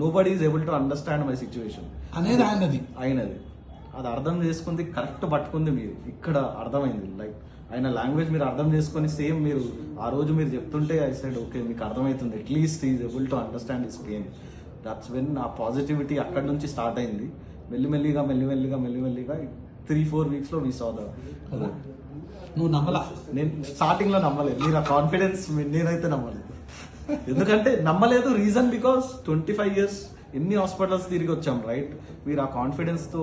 Nobody is able to understand my situation అనేది అయినది అది అర్థం చేసుకుంది, కరెక్ట్ పట్టుకుంది మీరు. ఇక్కడ అర్థమైంది, లైక్ ఆయన లాంగ్వేజ్ మీరు అర్థం చేసుకొని సేమ్ మీరు ఆ రోజు మీరు చెప్తుంటే ఐ సైడ్ ఓకే మీకు అర్థమవుతుంది, at least is able to understand his pain. That's when ఆ పాజిటివిటీ అక్కడ నుంచి స్టార్ట్ అయింది. మెల్లిమెల్లిగా 3-4 వీక్స్ లో వీ సా ద. నువ్వు నమ్మలా? నేను స్టార్టింగ్ లో నమ్మలేదు, మీరు ఆ కాన్ఫిడెన్స్ నేనైతే నమ్మలేదు. ఎందుకంటే నమ్మలేదు, రీజన్ బికాస్ 25 years ఎన్ని హాస్పిటల్స్ తిరిగి వచ్చాం, రైట్? మీరు ఆ కాన్ఫిడెన్స్ తో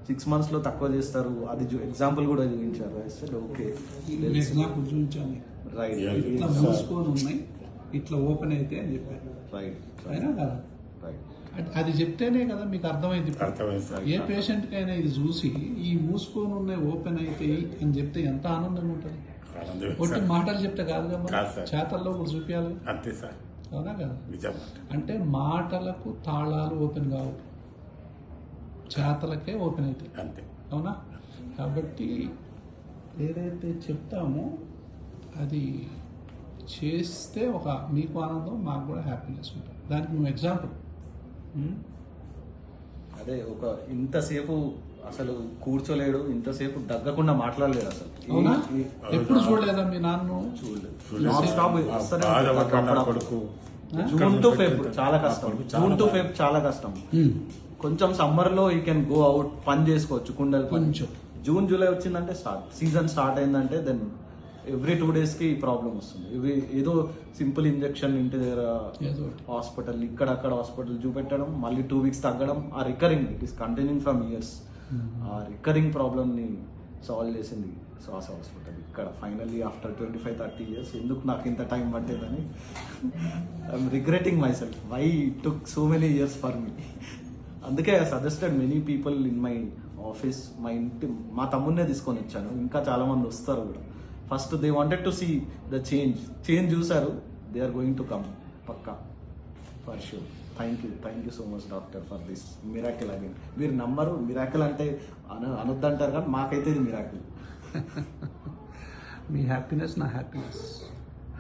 6 months లో తక్కువ చేస్తారు, అది ఎగ్జాంపుల్ కూడా చూపించారు. ఓకే ఎగ్జాంపుల్ చూపించాను, రైట్, ఇట్లా మూసుకొని ఉన్నాయి, ఇట్లా ఓపెన్ అయితే అని చెప్పాను, రైట్, అయినా కదా రైట్. అది చెప్తేనే కదా మీకు అర్థమైంది. ఏ పేషెంట్ కైనా ఇది చూసి ఈ మూసుకొని ఉన్నాయి ఓపెన్ అయితే అని చెప్తే ఎంత ఆనందంగా ఉంటుంది. ఒకటి మాటలు చెప్తే కాదు కదా, చేతల్లో కూడా చూపించాలి. అంతే సార్, అవునా కదా? అంటే మాటలకు తాళాలు ఓపెన్ కావు, చేతలకే ఓపెన్ అవుతాయి, అంతే. అవునా? కాబట్టి ఏదైతే చెప్తామో అది చేస్తే ఒక మీకు ఆనందం, మాకు కూడా హ్యాపీనెస్ ఉంటుంది. దానికి నువ్వు ఎగ్జాంపుల్. అదే ఒక ఇంతసేపు అసలు కూర్చోలేడు, ఇంతసేపు దగ్గకుండా మాట్లాడలేడు అసలు. అవునా? ఎప్పుడు చూడలేదా మీ నాన్న? చూడలేదు. జూన్ టు ఫెబ్ చాలా కష్టం, జూన్ టు ఫెబ్ చాలా కష్టం. కొంచెం సమ్మర్ లో యూ కెన్ గో అవుట్, పని చేసుకోవచ్చు, కుండలు కొంచెం. జూన్ జూలై వచ్చిందంటే సీజన్ స్టార్ట్ అయిందంటే దెన్ ఎవ్రీ 2 days కి ప్రాబ్లం వస్తుంది. ఇవి ఏదో సింపుల్ ఇంజెక్షన్ ఇంటి దగ్గర హాస్పిటల్, ఇక్కడక్కడ హాస్పిటల్ చూపెట్టడం, మళ్ళీ 2 weeks తగ్గడం, ఆ recurring it is continuing from years. ఆ రికరింగ్ ప్రాబ్లమ్ ని సాల్వ్ చేసింది శ్వాస హాస్పిటల్ ఇక్కడ. ఫైనల్లీ ఆఫ్టర్ 25-30 years ఎందుకు నాకు ఇంత టైం పట్టేదని I'm regretting myself why took so many years for me. అందుకే I suggested many people in my office. మా తమ్మున్నే తీసుకొని వచ్చాను, ఇంకా చాలా మంది వస్తారు కూడా. First they wanted to see the change చూసారు, they are going to come పక్కా for sure. Thank you so much doctor for this miracle. Again మీరు నమ్మరు, మిరాకిల్ అంటే అనొద్దంటారు కానీ మాకైతే ఇది మిరాకిల్. మీ హ్యాపీనెస్ నా హ్యాపీనెస్.